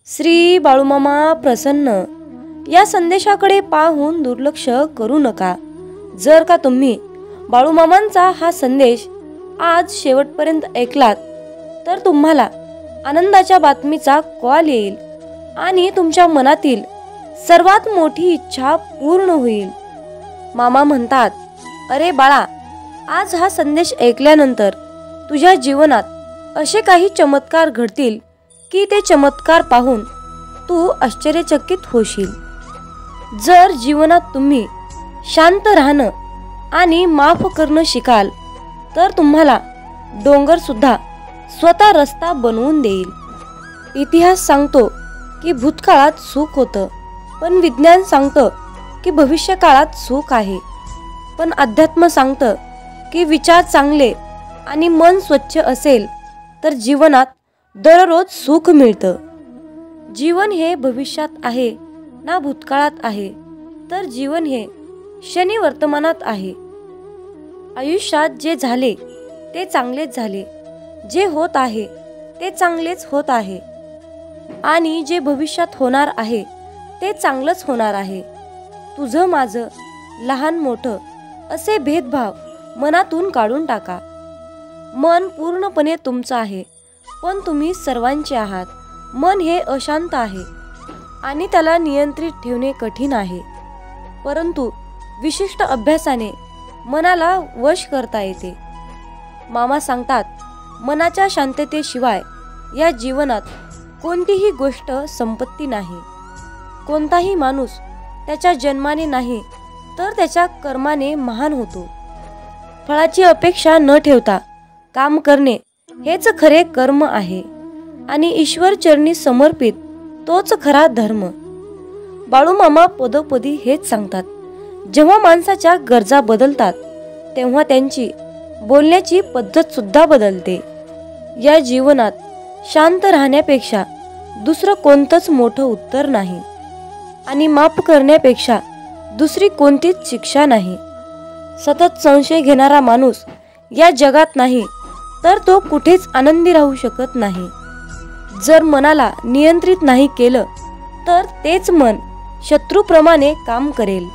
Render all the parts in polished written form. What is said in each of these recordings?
श्री बाळूमामा प्रसन्न या संदेशाकडे पाहून दुर्लक्ष करू नका। जर का तुम्ही बाळूमामांचा हा संदेश आज शेवटपर्यंत ऐकलात तर तुम्हाला आनंदाच्या बातमीचा कॉल येईल आणि तुमच्या मनातील सर्वात मोठी इच्छा पूर्ण होईल। मामा म्हणतात, अरे बाळा, आज हा संदेश ऐकल्यानंतर तुझ्या जीवनात असे काही चमत्कार घडतील की ते चमत्कार पाहून तू आश्चर्यचकित होशील। जर जीवनात तुम्ही शांत राहणं आणि माफ करणं शिकाल तर तुम्हाला डोंगर सुद्धा स्वतः रस्ता बनवून देईल। इतिहास सांगतो की भूतकाळात सुख होतं, पण विज्ञान सांगतं की भविष्यकाळात सुख आहे, पण अध्यात्म सांगतं की विचार चांगले आणि मन स्वच्छ असेल तर जीवनात दररोज सुख मिळतं। जीवन हे भविष्यात आहे ना भूतकाळात आहे, तर जीवन हे क्षणी वर्तमानात आहे। आयुष्यात जे झाले ते चांगलेच झाले, जे होत आहे ते चांगलेच होत आहे आणि जे भविष्यात होणार आहे ते चांगलंच होणार आहे। तुझं माझं, लहान मोठं असे भेदभाव मनातून काढून टाका। मन पूर्णपणे तुमचं आहे, पण तुम्ही सर्वांचे आहात। मन हे अशांत आहे आणि त्याला नियंत्रित ठेवणे कठीण आहे, परंतु विशिष्ट अभ्यासाने मनाला वश करता येते। मामा सांगतात, मनाच्या शांततेशिवाय या जीवनात कोणतीही गोष्ट संपत्ती नाही। कोणताही माणूस त्याच्या जन्माने नाही तर त्याच्या कर्माने महान होतो। फळाची अपेक्षा न ठेवता काम करणे हेच खरे कर्म आहे आणि ईश्वर चरणी समर्पित तोच खरा धर्म। बाळूमामा पदोपदी हेच सांगतात, जेव्हा माणसाच्या गरजा बदलतात तेव्हा त्यांची बोलण्याची पद्धत सुद्धा बदलते। या जीवनात शांत राहण्यापेक्षा दुसरं कोणतंच मोठं उत्तर नाही आणि माफ करण्यापेक्षा दुसरी कोणतीच शिक्षा नाही। सतत संशय घेणारा माणूस या जगात नाही तर तो कुठेच आनंदी राहू शकत नाही। जर मनाला नियंत्रित नाही केलं तर तेच मन शत्रूप्रमाणे काम करेल।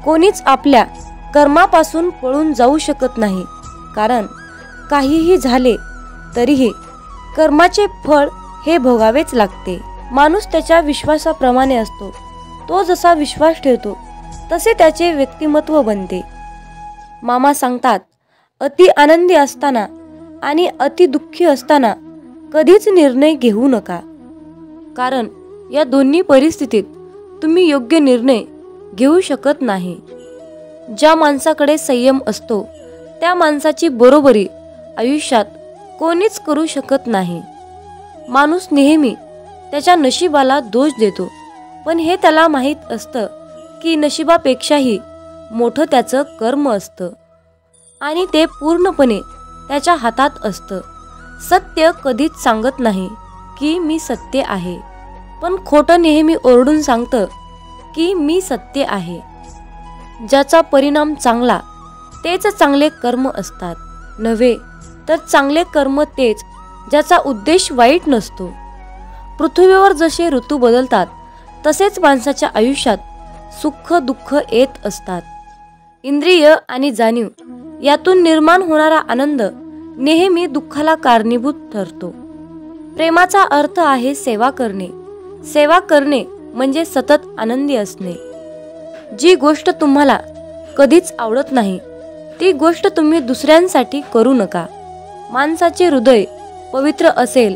कोणीच आपल्या कर्मापासून पळून जाऊ शकत नाही, कारण काहीही झाले तरीही कर्माचे फळ हे भोगावेच लागते। माणूस त्याच्या विश्वासाप्रमाणे असतो, तो जसा विश्वास ठेवतो तसे त्याचे व्यक्तिमत्व बनते। मामा सांगतात, अति आनंदी असताना आणि अति दुःखी असताना कधीच निर्णय घेऊ नका, कारण या दोन्ही परिस्थितीत तुम्ही योग्य निर्णय घेऊ शकत नाही। ज्या माणसाकडे संयम असतो त्या माणसाची बरोबरी आयुष्यात कोणीच करू शकत नाही। माणूस नेहमी त्याच्या नशिबाला दोष देतो, पण हे त्याला माहीत असतं की नशिबापेक्षाही मोठं त्याचं कर्म असतं आणि ते पूर्णपणे त्याच्या हातात असतं। सत्य कधीच सांगत नाही की मी सत्य आहे, पण खोटं नेहमी ओरडून सांगतं की मी सत्य आहे। ज्याचा परिणाम चांगला तेच चांगले कर्म असतात, नव्हे तर चांगले कर्म तेच ज्याचा उद्देश वाईट नसतो। पृथ्वीवर जसे ऋतू बदलतात तसेच माणसाच्या आयुष्यात सुख दुःख येत असतात। इंद्रिय आणि जाणीव यातून निर्माण होणारा आनंद नेहमी दुःखाला कारणीभूत ठरतो। प्रेमाचा अर्थ आहे सेवा करणे। सेवा करणे म्हणजे सतत आनंदी असणे। जी गोष्ट तुम्हाला कधीच आवडत नाही ती गोष्ट तुम्ही दुसऱ्यांसाठी करू नका। माणसाचे हृदय पवित्र असेल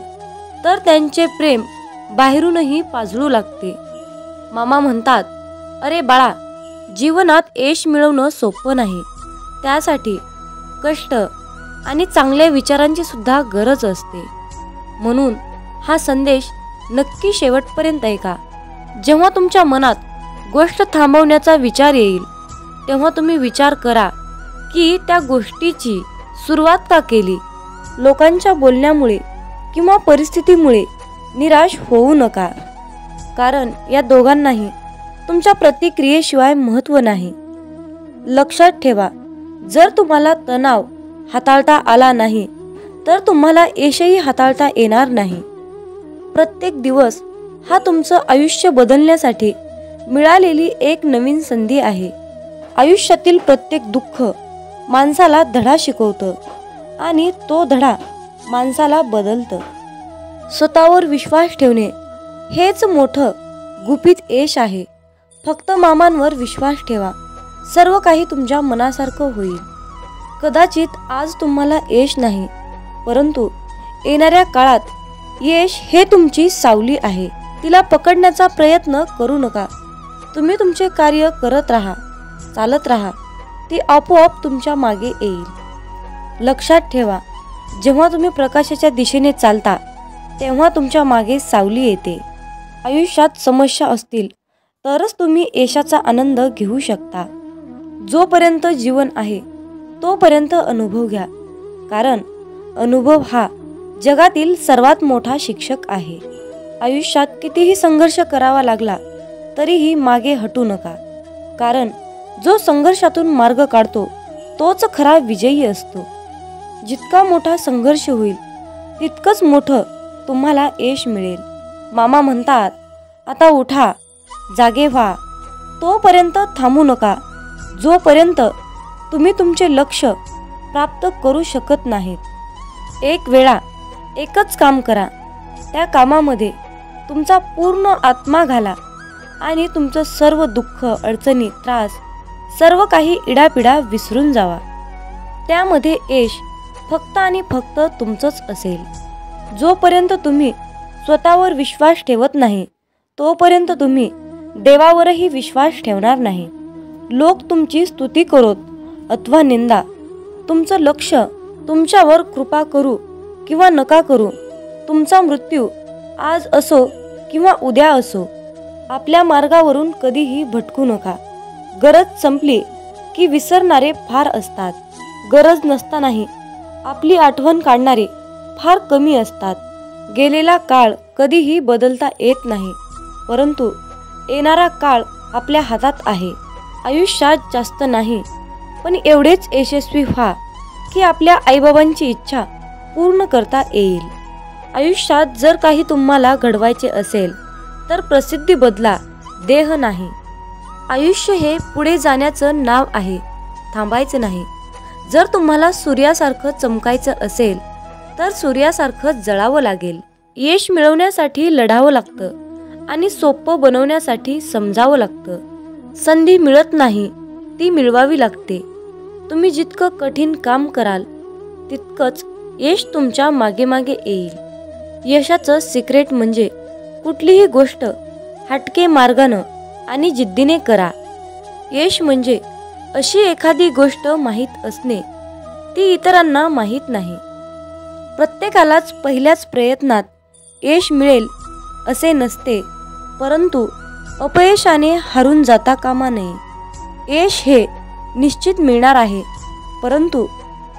तर त्यांचे प्रेम बाहेरूनही पाजळू लागते। मामा म्हणतात, अरे बाळा, जीवनात यश मिळवणं सोपं नाही, त्यासाठी कष्ट आणि चांगल्या विचारांची सुद्धा गरज असते। म्हणून हा संदेश नक्की शेवटपर्यंत ऐका। जेव्हा तुमच्या मनात गोष्ट थांबवण्याचा विचार येईल तेव्हा तुम्ही विचार करा की त्या गोष्टीची सुरुवात का केली। लोकांच्या बोलण्यामुळे किंवा परिस्थितीमुळे निराश होऊ नका, कारण या दोघांनाही तुमच्या प्रतिक्रियेशिवाय महत्त्व नाही। लक्षात ठेवा, जर तुम्हाला तणाव हाताळता आला नाही तर तुम्हाला यशही हाताळता येणार नाही। प्रत्येक दिवस हा तुमचं आयुष्य बदलण्यासाठी मिळालेली एक नवीन संधी आहे. आयुष्यातील प्रत्येक दुःख माणसाला धडा शिकवतं आणि तो धडा माणसाला बदलतं. स्वतःवर विश्वास ठेवणे हेच मोठं गुपित यश आहे. फक्त मामांवर विश्वास ठेवा, सर्व काही तुमच्या मनासारखं होईल. कदाचित आज तुम्हाला यश नाही, परंतु येणाऱ्या काळात यश हे तुमची सावली आहे. तिला पकडण्याचा प्रयत्न करू नका. तुम्ही तुमचे कार्य करत राहा, चालत राहा. ती आपोआप तुमच्या मागे येईल. लक्षात ठेवा, जेव्हा तुम्ही प्रकाशाच्या दिशेने चालता तेव्हा तुमच्या मागे सावली येते. आयुष्यात समस्या असतील तरच तुम्ही यशाचा आनंद घेऊ शकता. जोपर्यंत जीवन आहे तोपर्यंत अनुभव घ्या, कारण अनुभव हा जगातील सर्वात मोठा शिक्षक आहे. आयुष्यात कितीही संघर्ष करावा लागला तरीही मागे हटू नका, कारण जो संघर्षातून मार्ग काढतो तोच खरा विजयी असतो. जितका मोठा संघर्ष होईल तितकंच मोठं तुम्हाला यश मिळेल. मामा म्हणतात, आता उठा, जागे व्हा. तोपर्यंत थांबू नका जोपर्यंत तुम्ही तुमचे लक्ष्य प्राप्त करू शकत नाहीत. एक वेळा एकच काम करा, त्या कामामध्ये तुमचा पूर्ण आत्मा घाला आणि तुमचं सर्व दुःख, अडचणी, त्रास, सर्व काही इडापिडा विसरून जावा. त्यामध्ये यश फक्त आणि फक्त तुमचंच असेल. जोपर्यंत तुम्ही स्वतःवर विश्वास ठेवत नाही तोपर्यंत तुम्ही देवावरही विश्वास ठेवणार नाही. लोक तुमची स्तुती करोत अथवा निंदा, तुमचं लक्ष तुमच्यावर कृपा करू किंवा नका करू, तुमचा मृत्यू आज असो किंवा उद्या असो, आपल्या मार्गावरून कधीही भटकू नका. गरज संपली की विसरणारे फार असतात. गरज नसतानाही आपली आठवण काढणारे फार कमी असतात. गेलेला काळ कधीही बदलता येत नाही, परंतु येणारा काळ आपल्या हातात आहे. आयुष्यात जास्त नाही, पण एवढेच यशस्वी व्हा की आपल्या आईबाबांची इच्छा पूर्ण करता येईल. आयुष्यात जर काही तुम्हाला घडवायचे असेल तर प्रसिद्धी बदला, देह नाही. आयुष्य हे पुढे जाण्याचं नाव आहे, थांबायचं नाही. जर तुम्हाला सूर्यासारखं चमकायचं असेल तर सूर्यासारखं जळावं लागेल. यश मिळवण्यासाठी लढावं लागतं आणि सोपं बनवण्यासाठी समजावं लागतं. संधी मिळत नाही, ती मिळवावी लागते. तुम्ही जितकं कठीण काम कराल तितकंच यश तुमच्या मागे मागे येईल. यशाचं सिक्रेट म्हणजे कुठलीही गोष्ट हटके मार्गानं आणि जिद्दीने करा. यश म्हणजे अशी एखादी गोष्ट माहीत असणे, ती इतरांना माहीत नाही. प्रत्येकालाच पहिल्याच प्रयत्नात यश मिळेल असे नसते, परंतु अपयशाने हारून जाता कामा नये. यश हे निश्चित मिळणार आहे, परंतु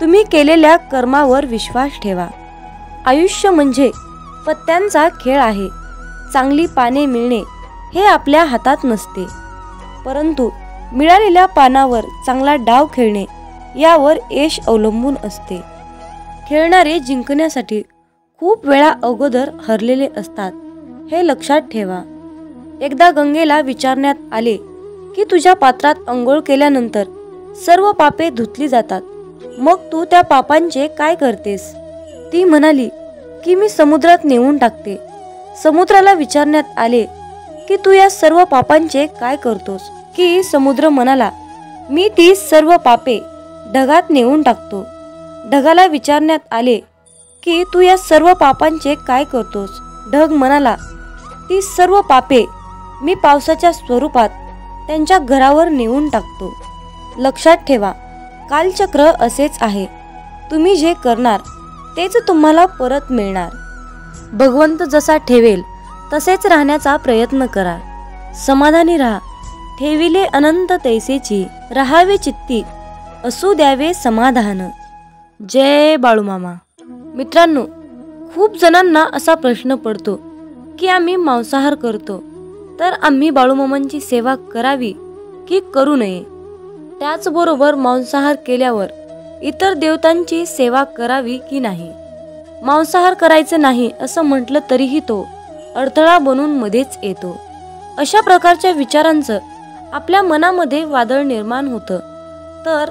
तुम्ही केलेल्या कर्मावर विश्वास ठेवा. आयुष्य म्हणजे पत्त्यांचा खेळ आहे. चांगली पाने मिळणे हे आपल्या हातात नसते, परंतु मिळालेल्या पानावर चांगला डाव खेळणे यावर यश अवलंबून असते. खेळणारे जिंकण्यासाठी खूप वेळा अगोदर हरलेले असतात, हे लक्षात ठेवा. एकदा गंगेला विचारण्यात आले की तुझ्या पात्रात अंघोळ केल्यानंतर सर्व पापे धुतली जातात, मग तू त्या पापांचे काय करतेस? ती म्हणाली की मी समुद्रात नेऊन टाकते. समुद्राला विचारण्यात आले की तू या सर्व पापांचे काय करतोस? की समुद्र म्हणाला, मी ती सर्व पापे ढगात नेऊन टाकतो. ढगाला विचारण्यात आले की तू या सर्व पापांचे काय करतोस? ढग म्हणाला, ती सर्व पापे मी पावसाच्या स्वरूपात त्यांच्या घरावर नेऊन टाकतो. लक्षात ठेवा, कालचक्र असेच आहे. तुम्ही जे करणार तेच तुम्हाला परत मिळणार. भगवंत जसा ठेवेल तसेच राहण्याचा प्रयत्न करा. समाधानी राहा. ठेविले अनंत तैसेची, राहावे चित्ती असू द्यावे समाधान. जय बाळूमामा. मित्रांनो, खूप जणांना असा प्रश्न पडतो की आम्ही मांसाहार करतो, तर आम्ही बाळूमामांची सेवा करावी की करू नये? त्याचबरोबर मांसाहार केल्यावर इतर देवतांची सेवा करावी की नाही? मांसाहार करायचं नाही असं म्हटलं तरीही तो अडथळा बनून मध्येच येतो. अशा प्रकारच्या विचारांचं आपल्या मनामध्ये वादळ निर्माण होतं. तर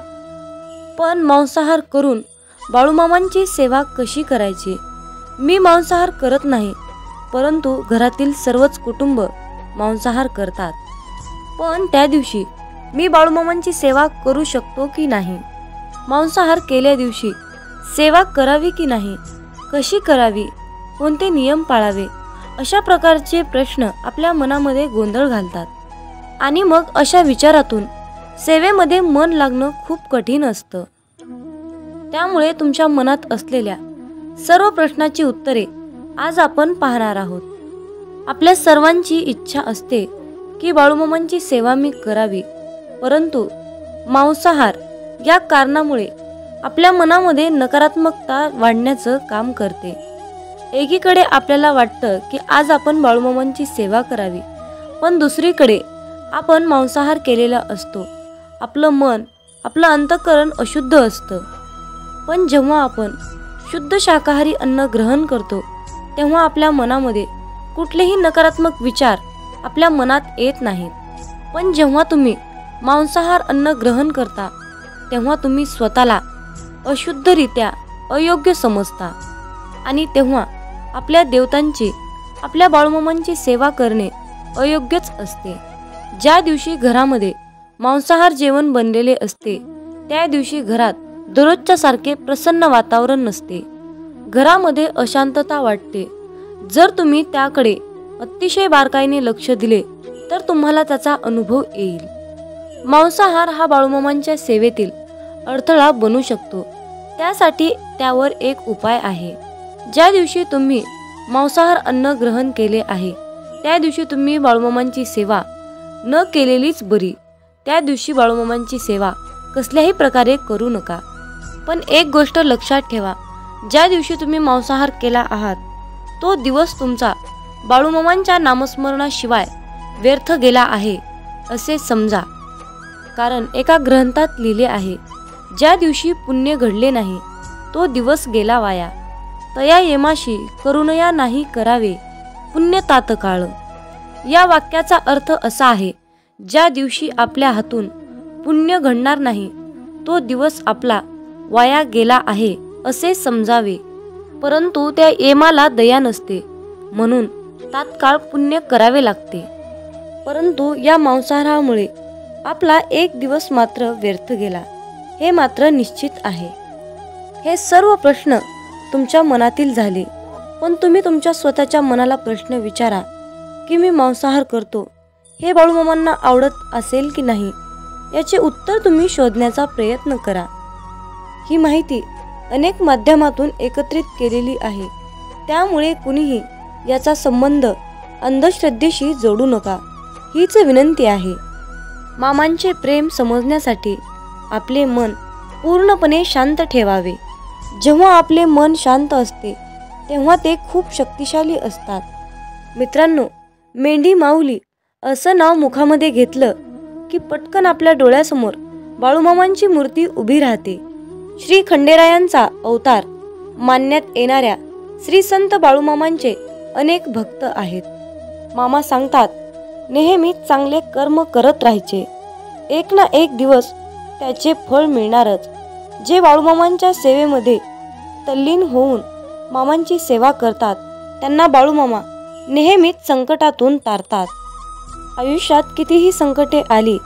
पण मांसाहार करून बाळूमामांची सेवा कशी करायची? मी मांसाहार करत नाही, परंतु घरातील सर्वच कुटुंब मांसाहार करतात. पण त्या दिवशी मी बाळूमामांची सेवा करू शकतो की नाही? मांसाहार केल्या दिवशी सेवा करावी की नाही? कशी करावी? कोणते नियम पाळावे? अशा प्रकारचे प्रश्न आपल्या मनामध्ये गोंधळ घालतात. आणि मग अशा विचारातून सेवेमध्ये मन लागणं खूप कठीण असतं. त्यामुळे तुमच्या मनात असलेल्या सर्व प्रश्नाची उत्तरे आज आपण पाहणार आहोत. आपल्या सर्वांची इच्छा असते की बाळूमामांची सेवा मी करावी, परंतु मांसाहार या कारणामुळे आपल्या मनामध्ये नकारात्मकता वाढण्याचं काम करते. एकीकडे आपल्याला वाटतं की आज आपण बाळूमामांची सेवा करावी, पण दुसरीकडे आपण मांसाहार केलेला असतो. आपलं मन, आपलं अंतःकरण अशुद्ध असतं. पण जेव्हा आपण शुद्ध शाकाहारी अन्न ग्रहण करतो, तेव्हा आपल्या मनामध्ये कुठलेही नकारात्मक विचार आपल्या मनात येत नाहीत. पण जेव्हा तुम्ही मांसाहार अन्न ग्रहण करता, तेव्हा तुम्ही स्वतःला अशुद्धरित्या अयोग्य समजता. आणि तेव्हा आपल्या देवतांची, आपल्या बाळूमामांची सेवा करणे अयोग्यच असते. ज्या दिवशी घरामध्ये मांसाहार जेवण बनलेले असते, त्या दिवशी घरात दररोजच्या सारखे प्रसन्न वातावरण नसते. घरामध्ये अशांतता वाटते. जर तुम्ही त्याकडे अतिशय बारकाईने लक्ष दिले तर तुम्हाला त्याचा अनुभव येईल. मांसाहार हा बाळूमामांच्या सेवेतील अडथळा बनू शकतो. त्यासाठी त्यावर एक उपाय आहे. ज्या दिवशी तुम्ही मांसाहार अन्न ग्रहण केले आहे, त्या दिवशी तुम्ही बाळूमामांची सेवा न केलेलीच बरी. त्या दिवशी बाळूमामांची सेवा कसल्याही प्रकारे करू नका. पण एक गोष्ट लक्षात ठेवा, ज्या दिवशी तुम्ही मांसाहार केला आहात, तो दिवस तुमचा बाळूमामांच्या नामस्मरणाशिवाय व्यर्थ गेला आहे असे समजा. कारण एका ग्रंथात लिहिले आहे, ज्या दिवशी पुण्य घडले नाही, तो दिवस गेला वाया. तया येमाशी करुणया नाही करावे पुण्य तात्काळ. या वाक्याचा अर्थ असा आहे, ज्या दिवशी आपल्या हातून पुण्य घडणार नाही, तो दिवस आपला वाया गेला आहे असे समजावे. परंतु त्या येमाला दया नसते, म्हणून तात्काळ पुण्य करावे लागते. परंतु या मांसाहारामुळे आपला एक दिवस मात्र व्यर्थ गेला, हे मात्र निश्चित आहे. हे सर्व प्रश्न तुमच्या मनातील झाले. पण तुम्ही तुमच्या स्वतःच्या मनाला प्रश्न विचारा की मी मांसाहार करतो, हे बाळूमामांना आवडत असेल की नाही, याचे उत्तर तुम्ही शोधण्याचा प्रयत्न करा. ही माहिती अनेक माध्यमातून एकत्रित केलेली आहे, त्यामुळे कुणीही याचा संबंध अंधश्रद्धेशी जोडू नका, हीच विनंती आहे. मामांचे प्रेम समजण्यासाठी आपले मन पूर्णपणे शांत ठेवावे. जेव्हा आपले मन शांत असते, तेव्हा ते खूप शक्तिशाली असतात. मित्रांनो, मेंढी माऊली असं नाव मुखामध्ये घेतलं की पटकन आपल्या डोळ्यासमोर बाळूमामांची मूर्ती उभी राहते. श्री खंडेरायांचा अवतार मानण्यात येणाऱ्या श्री संत बाळूमामांचे अनेक भक्त आहेत. मामा सांगतात, नेहमी चांगले कर्म करत राहायचे, एक ना एक दिवस त्याचे फळ मिळणारच. जे बाळूमामांच्या सेवेमध्ये तल्लीन होऊन मामांची सेवा करतात, त्यांना बाळूमामा नेहमीच संकटातून तारतात. आयुष्यात कितीही संकटे आली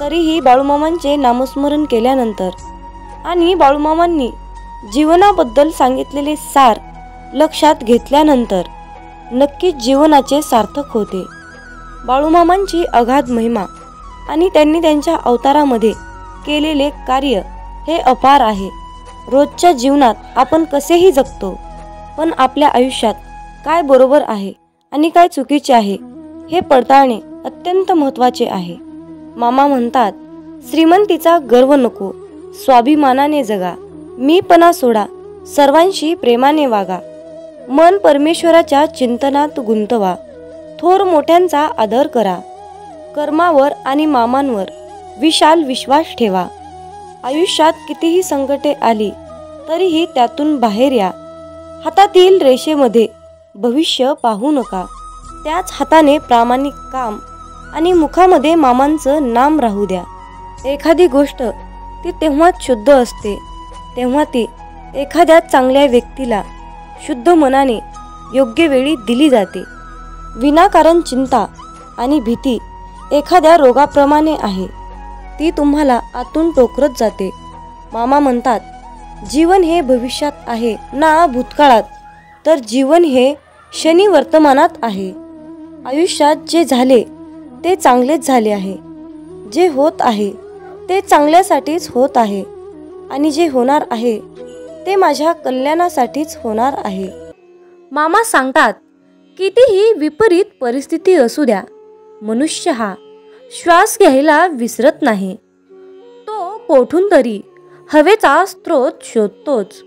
तरीही बाळूमामांचे नामस्मरण केल्यानंतर आणि बाळूमामांनी जीवनाबद्दल सांगितलेले सार लक्षात घेतल्यानंतर नक्कीच जीवनाचे सार्थक होते. बाळूमामांची अगाध महिमा आणि त्यांनी त्यांच्या अवतारामध्ये केलेले कार्य हे अपार आहे. रोजच्या जीवनात आपण कसेही जगतो, पण आपल्या आयुष्यात काय बरोबर आहे आणि काय चुकीचे आहे हे पडताळणे अत्यंत महत्त्वाचे आहे. मामा म्हणतात, श्रीमंतीचा गर्व नको, स्वाभिमानाने जगा, मीपणा सोडा, सर्वांशी प्रेमाने वागा, मन परमेश्वराच्या चिंतनात गुंतवा, थोर मोठ्यांचा आदर करा, कर्मावर आणि मामांवर विशाल विश्वास ठेवा. आयुष्यात कितीही संकटे आली तरीही त्यातून बाहेर या. हातातील रेषेमध्ये भविष्य पाहू नका, त्याच हाताने प्रामाणिक काम आणि मुखामध्ये मामांचं नाम राहू द्या. एखादी गोष्ट ती तेव्हाच शुद्ध असते तेव्हा ती एखाद्या चांगल्या व्यक्तीला शुद्ध मनाने योग्य वेळी दिली जाते. विनाकारण चिंता आणि भीती एखाद्या रोगाप्रमाणे आहे, ती तुम्हाला आतून टोकरत जाते. मामा म्हणतात, जीवन हे भविष्यात आहे ना भूतकाळात, तर जीवन हे क्षणी वर्तमानात आहे. आयुष्यात जे झाले ते चांगलेच झाले आहे, जे होत आहे ते चांगल्यासाठीच होत आहे आणि जे होणार आहे ते माझ्या कल्याणासाठीच होणार आहे. मामा सांगतात, कितीही विपरीत परिस्थिती असू द्या, मनुष्य हा श्वास घ्यायला विसरत नाही. तो कोठून तरी हवेचा स्रोत शोधतोच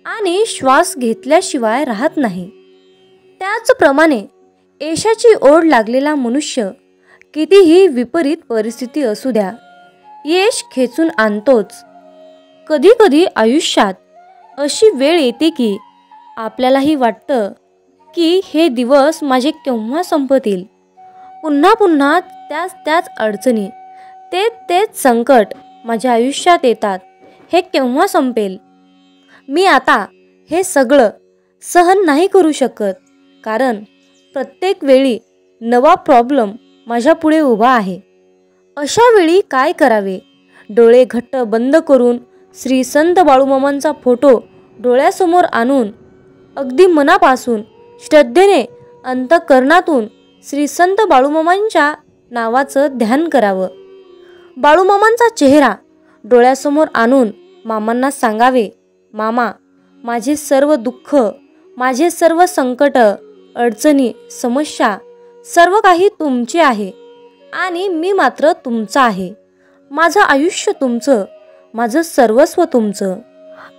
आणि श्वास घेतल्याशिवाय राहत नाही. त्याचप्रमाणे यशाची ओढ लागलेला मनुष्य कितीही विपरीत परिस्थिती असू द्या, यश खेचून आणतोच. कधी कधी आयुष्यात अशी वेळ येते की आपल्यालाही वाटतं की हे दिवस माझे केव्हा संपतील. पुन्हा पुन्हा त्याच अडचणी, तेच संकट माझ्या आयुष्यात येतात. हे केव्हा संपेल? मी आता हे सगळं सहन नाही करू शकत, कारण प्रत्येक वेळी नवा प्रॉब्लेम माझ्या पुढे उभा आहे. अशा वेळी काय करावे? डोळे घट्ट बंद करून श्री संत बाळूमामांचा फोटो डोळ्यासमोर आणून अगदी मनापासून श्रद्धेने अंतःकरणातून श्री संत बाळूमामांच्या नावाचं ध्यान करावं. बाळूमामांचा चेहरा डोळ्यासमोर आणून मामांना सांगावे, मामा, माझे सर्व दुःख, माझे सर्व संकट, अडचणी, समस्या सर्व काही तुमचे आहे आणि मी मात्र तुमचा आहे. माझं आयुष्य तुमचं, माझं सर्वस्व तुमचं.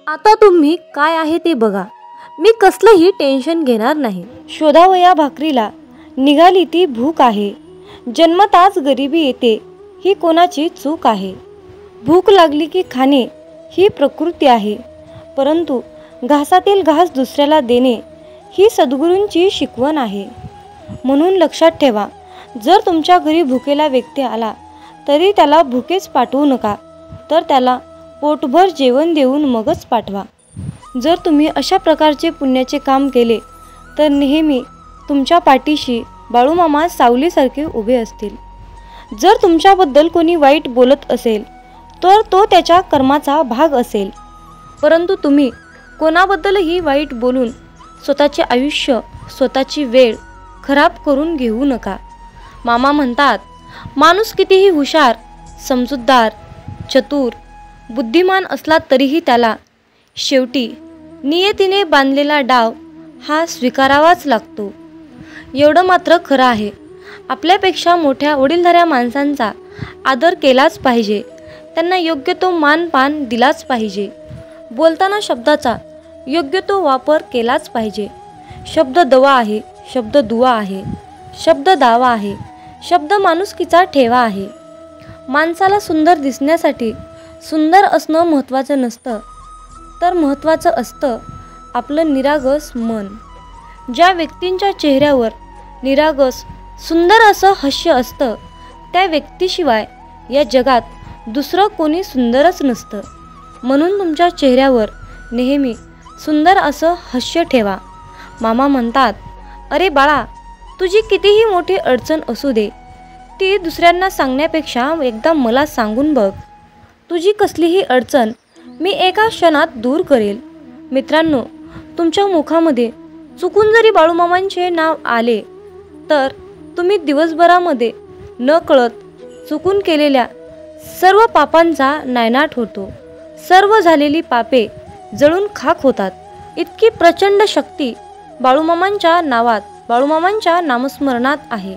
आता तुम्ही काय आहे ते बघा. मी कसलंही टेन्शन घेणार नाही. शोधावया भाकरीला निघाली ती भूक आहे. जन्मताच गरिबी येते ही कोणाची चूक आहे. भूक लागली की खाणे ही प्रकृती आहे, परंतु घासातील घास दुसऱ्याला देणे ही सद्गुरूंची शिकवण आहे. म्हणून लक्षात ठेवा, जर तुमच्या घरी भुकेला व्यक्ती आला तरी त्याला भुकेच पाठवू नका, तर त्याला पोटभर जेवण देऊन मगच पाठवा. जर तुम्ही अशा प्रकारचे पुण्याचे काम केले तर नेहमी तुमच्या पाठीशी बाळूमामा सावलीसारखे उभे असतील. जर तुमच्याबद्दल कोणी वाईट बोलत असेल तर तो त्याच्या कर्माचा भाग असेल, परंतु तुम्ही कोणाबद्दलही वाईट बोलून स्वतःचे आयुष्य, स्वतःची वेळ खराब करून घेऊ नका. मामा म्हणतात, माणूस कितीही हुशार, समजूतदार, चतुर, बुद्धिमान असला तरीही त्याला शेवटी नियतीने बांधलेला डाव हा स्वीकारावाच लागतो. एवढं मात्र खरं आहे, आपल्यापेक्षा मोठ्या वडीलधाऱ्या माणसांचा आदर केलाच पाहिजे. त्यांना योग्य तो मानपान दिलाच पाहिजे. बोलताना शब्दाचा योग्य तो वापर केलाच पाहिजे. शब्द दवा आहे, शब्द दुवा आहे, शब्द दावा आहे, शब्द माणुसकीचा ठेवा आहे. माणसाला सुंदर दिसण्यासाठी सुंदर असणं महत्त्वाचं नसतं, तर महत्त्वाचं असतं आपलं निरागस मन. ज्या व्यक्तींच्या चेहऱ्यावर निरागस सुंदर असं हास्य असतं, त्या व्यक्तीशिवाय या जगात दुसरं कोणी सुंदरच नसतं. म्हणून तुमच्या चेहऱ्यावर नेहमी सुंदर असं हास्य ठेवा. मामा म्हणतात, अरे बाळा, तुझी कितीही मोठी अडचण असू दे, ती दुसऱ्यांना सांगण्यापेक्षा एकदा मला सांगून बघ. तुझी कसलीही अडचण मी एका क्षणात दूर करेल. मित्रांनो, तुमच्या मुखामध्ये चुकून जरी बाळूमामांचे नाव आले तर तुम्ही दिवसभरामध्ये न कळत चुकून केलेल्या सर्व पापांचा नायनाट होतो. सर्व झालेली पापे जळून खाक होतात. इतकी प्रचंड शक्ती बाळूमामांच्या नावात, बाळूमामांच्या नामस्मरणात आहे.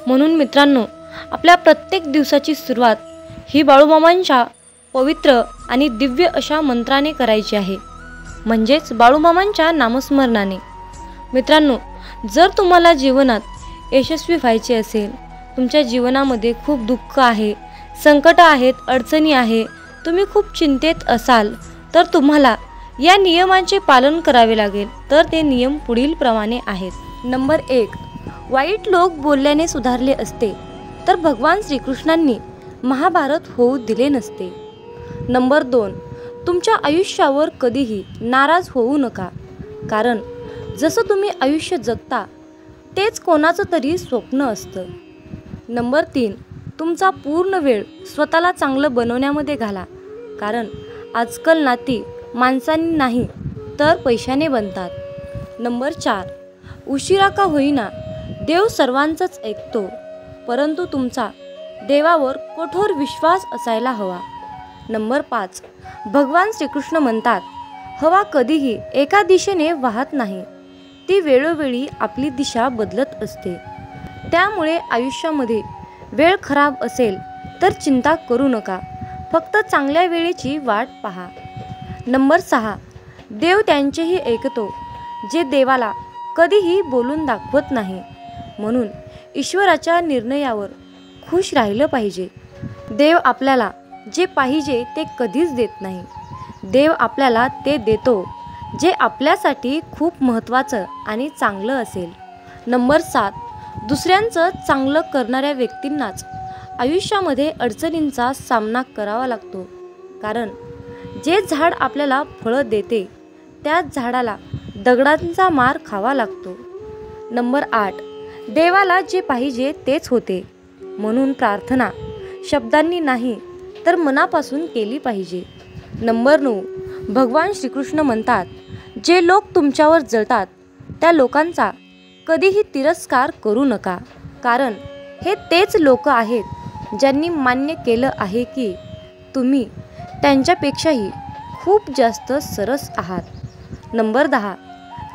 म्हणून मित्रांनो, आपल्या प्रत्येक दिवसाची सुरुवात ही बाळूमामांच्या पवित्र आणि दिव्य अशा मंत्राने करायची आहे, म्हणजेच बाळूमामांच्या नामस्मरणाने. मित्रांनो, जर तुम्हाला जीवनात यशस्वी व्हायचे असेल, तुमच्या जीवनामध्ये खूप दुःख आहे, संकट आहेत, अडचणी आहे, तुम्ही खूप चिंतेत असाल, तर तुम्हाला या नियमांचे पालन करावे लागेल. तर ते नियम पुढील प्रमाणे आहेत. नंबर 1, वाईट लोक बोलल्याने सुधारले असते तर भगवान श्रीकृष्णांनी महाभारत होऊ दिले नसते. नंबर 2, तुमच्या आयुष्यावर कधीही नाराज होऊ नका, कारण जसं तुम्ही आयुष्य जगता तेच कोणाचं तरी स्वप्न असतं. नंबर 3, तुमचा पूर्ण वेळ स्वतःला चांगलं बनवण्यामध्ये घाला, कारण आजकाल नाती माणसांनी नाही तर पैशाने बनतात. नंबर 4, उशिरा का होईना देव सर्वांचंच ऐकतो, परंतु तुमचा देवावर कठोर विश्वास असायला हवा. नंबर 5, भगवान श्रीकृष्ण म्हणतात, हवा कधीही एका दिशेने वाहत नाही, ती वेळोवेळी आपली दिशा बदलत असते. त्यामुळे आयुष्यामध्ये वेळ खराब असेल तर चिंता करू नका, फक्त चांगल्या वेळेची वाट पहा. नंबर 6, देव त्यांचेही ऐकतो जे देवाला कधीही बोलून दाखवत नाही, म्हणून ईश्वराच्या निर्णयावर खुश राहिलं पाहिजे. देव आपल्याला जे पाहिजे ते कधीच देत नाही, देव आपल्याला ते देतो जे आपल्यासाठी खूप महत्त्वाचं आणि चांगलं असेल. नंबर 7, दुसऱ्यांचं चांगलं करणाऱ्या व्यक्तींनाच आयुष्यामध्ये अडचणींचा सामना करावा लागतो, कारण जे झाड आपल्याला फळं देते त्याच झाडाला दगडांचा मार खावा लागतो. नंबर 8, देवाला जे पाहिजे तेच होते, म्हणून प्रार्थना शब्दांनी नाही तर मनापासून केली पाहिजे. नंबर 9, भगवान श्रीकृष्ण म्हणतात, जे लोक तुमच्यावर जळतात त्या लोकांचा कधीही तिरस्कार करू नका, कारण हे तेच लोक आहेत ज्यांनी मान्य केलं आहे की तुम्ही त्यांच्यापेक्षाही खूप जास्त सरस आहात. नंबर 10,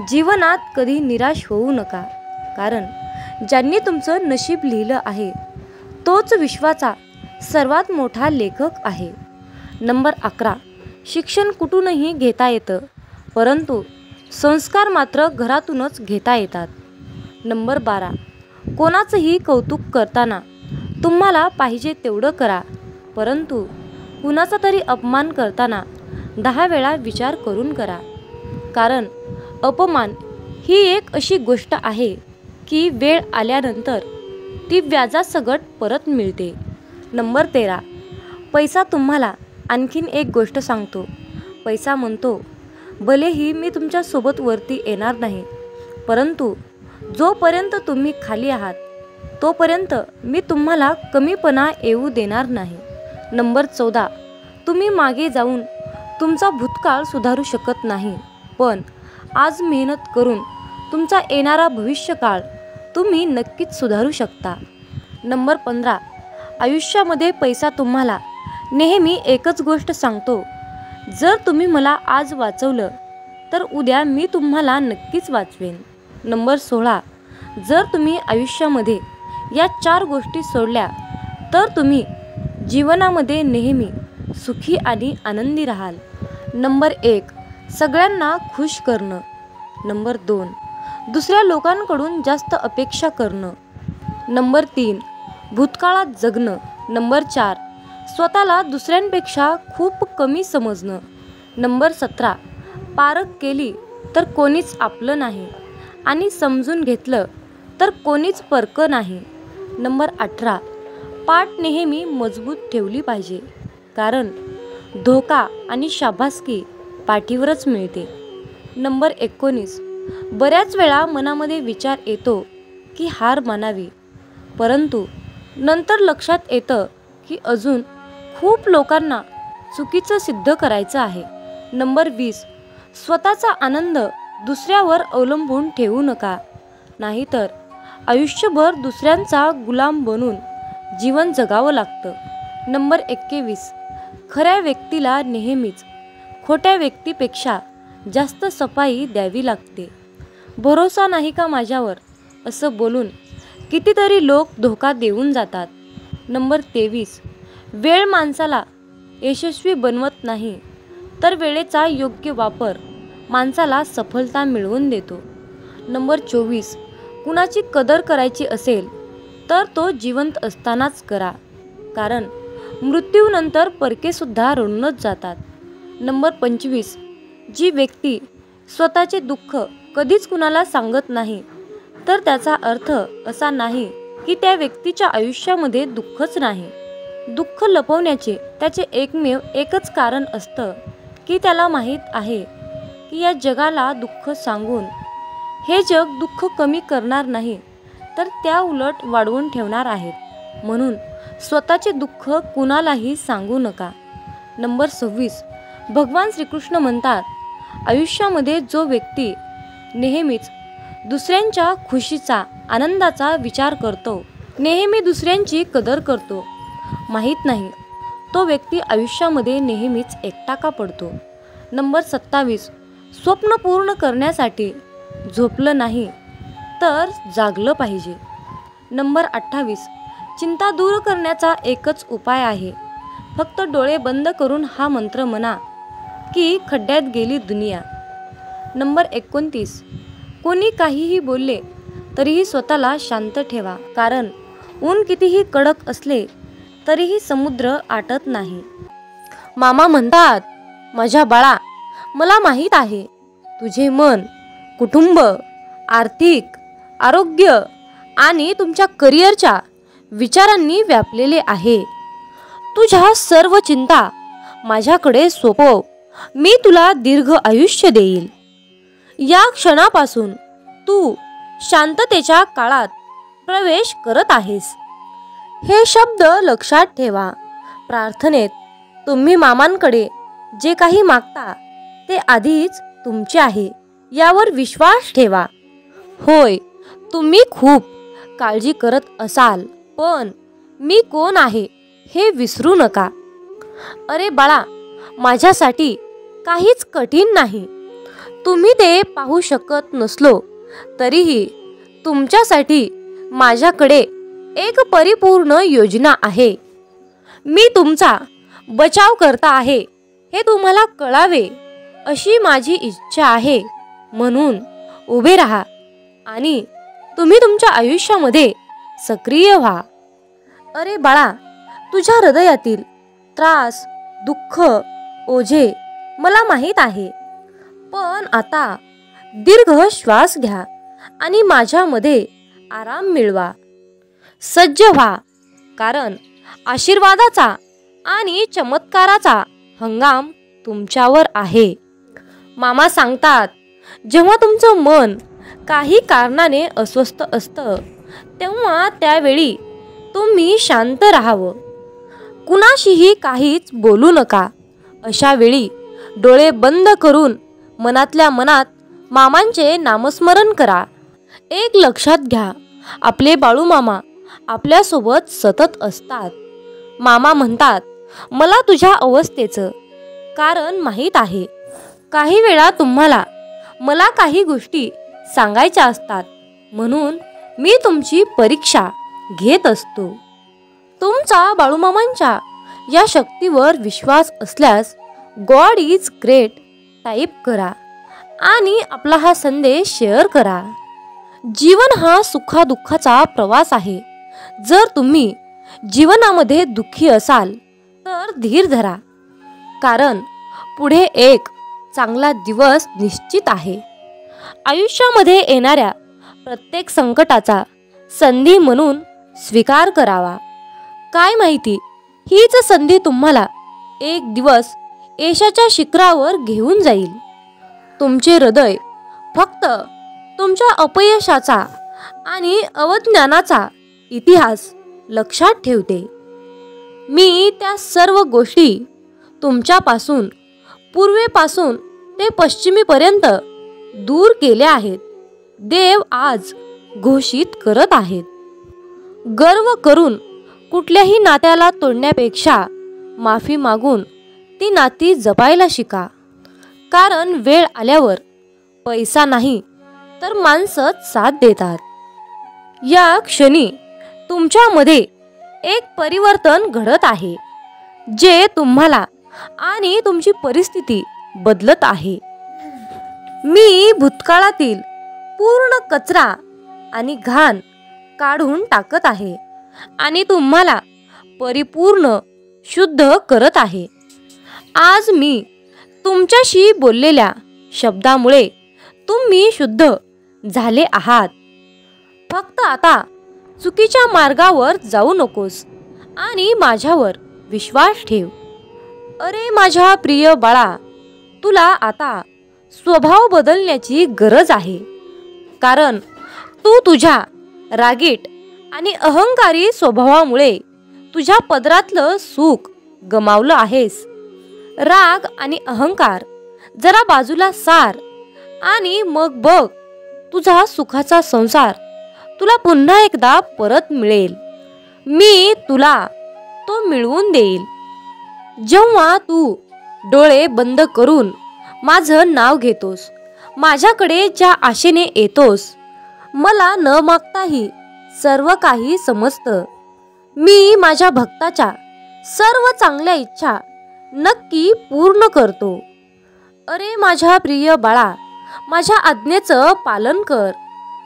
जीवनात कधी निराश होऊ नका, कारण ज्यांनी तुमचं नशीब लिहिलं आहे तोच विश्वाचा सर्वात मोठा लेखक आहे. नंबर 11, शिक्षण कुठूनही घेता येतं, परंतु संस्कार मात्र घरातूनच घेता येतात. नंबर 12, कोणाचंही कौतुक करताना तुम्हाला पाहिजे तेवढं करा, परंतु कुणाचा तरी अपमान करताना 10 वेळा विचार करून करा, कारण अपमान ही एक अशी गोष्ट आहे की वेळ आल्यानंतर ती व्याजासकट परत मिळते. नंबर 13, पैसा तुम्हाला आणखीन एक गोष्ट सांगतो. पैसा म्हणतो, भलेही मी तुमच्यासोबत वरती येणार नाही, परंतु जोपर्यंत तुम्ही खाली आहात तोपर्यंत मी तुम्हाला कमीपणा येऊ देणार नाही. नंबर 14, तुम्ही मागे जाऊन तुमचा भूतकाळ सुधारू शकत नाही, पण आज मेहनत करून तुमचा येणारा भविष्यकाळ तुम्ही नक्कीच सुधारू शकता. नंबर 15, आयुष्यामध्ये पैसा तुम्हाला नेहमी एकच गोष्ट सांगतो, जर तुम्ही मला आज वाचवलं तर उद्या मी तुम्हाला नक्कीच वाचवेन. नंबर 16, जर तुम्ही आयुष्यामध्ये या 4 गोष्टी सोडल्या तर तुम्ही जीवनामध्ये नेहमी सुखी आणि आनंदी राहाल. नंबर 1, सगळ्यांना खुश करणं. नंबर 2, दुसऱ्या लोकांकडून जास्त अपेक्षा करणं. नंबर 3, भूतकाळात जगणं. नंबर 4, स्वतःला दुसऱ्यांपेक्षा खूप कमी समजणं. नंबर 17, पारख केली तर कोणीच आपलं नाही आणि समजून घेतलं तर कोणीच परकं नाही. नंबर 18, पाठ नेहमी मजबूत ठेवली पाहिजे, कारण धोका आणि शाबासकी पाठीवरच मिळते. नंबर 19, बऱ्याच वेळा मनामध्ये विचार येतो की हार मानावी, परंतु नंतर लक्षात येतं की अजून खूप लोकांना चुकीचं सिद्ध करायचं आहे. नंबर 20, स्वतःचा आनंद दुसऱ्यावर अवलंबून ठेवू नका, नाहीतर आयुष्यभर दुसऱ्यांचा गुलाम बनून जीवन जगावं लागतं. नंबर 21, खऱ्या व्यक्तीला नेहमीच खोट्या व्यक्तीपेक्षा जास्त सफाई द्यावी लागते. भरोसा नाही का माझ्यावर असं बोलून कितीतरी लोक धोका देऊन जातात. नंबर 23, वेळ माणसाला यशस्वी बनवत नाही तर वेळेचा योग्य वापर माणसाला सफलता मिळवून देतो. नंबर 24, कुणाची कदर करायची असेल तर तो जिवंत असतानाच करा, कारण मृत्यूनंतर परकेसुद्धा रडूनच जातात. नंबर 25, जी व्यक्ती स्वतःचे दुःख कधीच कुणाला सांगत नाही तर त्याचा अर्थ असा नाही की त्या व्यक्तीच्या आयुष्यामध्ये दुःखच नाही. दुःख लपवण्याचे त्याचे एकमेव एकच कारण असतं की त्याला माहीत आहे की या जगाला दुःख सांगून हे जग दुःख कमी करणार नाही, तर त्या उलट वाढवून ठेवणार आहेत. म्हणून स्वतःचे दुःख कुणालाही सांगू नका. नंबर 26. भगवान श्रीकृष्ण म्हणतात, आयुष्यामध्ये जो व्यक्ती नेहमीच दुसऱ्यांच्या खुशीचा, आनंदाचा विचार करतो, नेहमी दुसऱ्यांची कदर करतो, माहीत नाही तो व्यक्ती आयुष्यामध्ये नेहमीच एकटा का पडतो. नंबर 27. स्वप्न पूर्ण करण्यासाठी झोपलं नाही तर जागलं पाहिजे. नंबर 28. चिंता दूर करण्याचा एकच उपाय आहे. फक्त डोळे बंद करून हा मंत्र म्हणा की खड्ड्यात गेली दुनिया. नंबर 29. कोणी काहीही बोलले तरीही स्वतःला शांत ठेवा, कारण ऊन कितीही कडक असले तरीही समुद्र आटत नाही. मामा म्हणतात, माझ्या बाळा, मला माहीत आहे तुझे मन कुटुंब, आर्थिक, आरोग्य आणि तुमच्या करिअरच्या विचारांनी व्यापलेले आहे. तुझ्या सर्व चिंता माझ्याकडे सोपव, मी तुला दीर्घ आयुष्य देईल. या क्षणापासून तू शांततेच्या काळात प्रवेश करत आहेस. हे शब्द लक्षात ठेवा. प्रार्थनेत तुम्ही मामांकडे जे काही मागता ते आधीच तुमचे आहे यावर विश्वास ठेवा. होय, तुम्ही खूप काळजी करत असाल, पण मी कोण आहे हे विसरू नका. अरे बाळा, माझ्यासाठी काहीच कठीण नाही. तुम्ही ते पाहू शकत नसलो तरीही तुमच्यासाठी माझ्याकडे एक परिपूर्ण योजना आहे. मी तुमचा बचाव करता आहे हे तुम्हाला कळावे अशी माझी इच्छा आहे. म्हणून उभे राहा आणि तुम्ही तुमच्या आयुष्यामध्ये सक्रिय व्हा. अरे बाळा, तुझ्या हृदयातील त्रास, दुःख, ओझे मला माहीत आहे, पण आता दीर्घ श्वास घ्या आणि माझ्यामध्ये आराम मिळवा. सज्ज व्हा, कारण आशीर्वादाचा आणि चमत्काराचा हंगाम तुमच्यावर आहे. मामा सांगतात, जेव्हा तुमचं मन काही कारणाने अस्वस्थ असतं तेव्हा त्यावेळी तुम्ही शांत राहावं. कुणाशीही काहीच बोलू नका. अशा वेळी डोळे बंद करून मनातल्या मनात मामांचे नामस्मरण करा. एक लक्षात घ्या, आपले बाळूमामा आपल्यासोबत सतत असतात. मामा म्हणतात, मला तुझ्या अवस्थेचं कारण माहीत आहे. काही वेळा तुम्हाला मला काही गोष्टी सांगायच्या असतात, म्हणून मी तुमची परीक्षा घेत असतो. तुमचा बाळूमामांच्या या शक्तीवर विश्वास असल्यास गॉड इज ग्रेट टाईप करा आणि आपला हा संदेश शेअर करा. जीवन हा सुखादुःखाचा प्रवास आहे. जर तुम्ही जीवनामध्ये दुःखी असाल तर धीर धरा, कारण पुढे एक चांगला दिवस निश्चित आहे. आयुष्यामध्ये येणाऱ्या प्रत्येक संकटाचा संधी म्हणून स्वीकार करावा. काय माहिती, हीच संधी तुम्हाला एक दिवस यशाच्या शिखरावर घेऊन जाईल. तुमचे हृदय फक्त तुमच्या अपयशाचा आणि अवज्ञानाचा इतिहास लक्षात ठेवते. मी त्या सर्व गोष्टी तुमच्यापासून पूर्वेपासून ते पश्चिमेपर्यंत दूर केल्या आहेत. देव आज घोषित करत आहेत. गर्व करून कुठल्याही नात्याला तोडण्यापेक्षा माफी मागून ती नाती जपायला शिका. कारण वेळ आल्यावर पैसा नाही तर माणसंच साथ देतात. या क्षणी तुमच्यामध्ये एक परिवर्तन घडत आहे, जे तुम्हाला आणि तुमची परिस्थिती बदलत आहे. मी भूतकाळातील पूर्ण कचरा आणि घाण काढून टाकत आहे आणि तुम्हाला परिपूर्ण शुद्ध करत आहे. आज मी तुमच्याशी बोललेल्या शब्दामुळे तुम्ही शुद्ध झाले आहात. फक्त आता चुकीच्या मार्गावर जाऊ नकोस आणि माझ्यावर विश्वास ठेव. अरे माझ्या प्रिय बाळा, तुला आता स्वभाव बदलण्याची गरज आहे. कारण तू तुझ्या रागीट आणि अहंकारी स्वभावामुळे तुझ्या पदरातलं सुख गमावलं आहेस. राग आणि अहंकार जरा बाजूला सार आणि मग बघ, तुझा सुखाचा संसार तुला पुन्हा एकदा परत मिळेल. मी तुला तो मिळवून देईल. जेव्हा तू डोळे बंद करून माझं नाव घेतोस, माझ्याकडे ज्या आशेने येतोस, मला न मागताही सर्व काही समजतं. मी माझ्या भक्ताच्या सर्व चांगल्या इच्छा नक्की पूर्ण करतो. अरे माझ्या प्रिय बाळा, माझ्या आज्ञेचं पालन कर.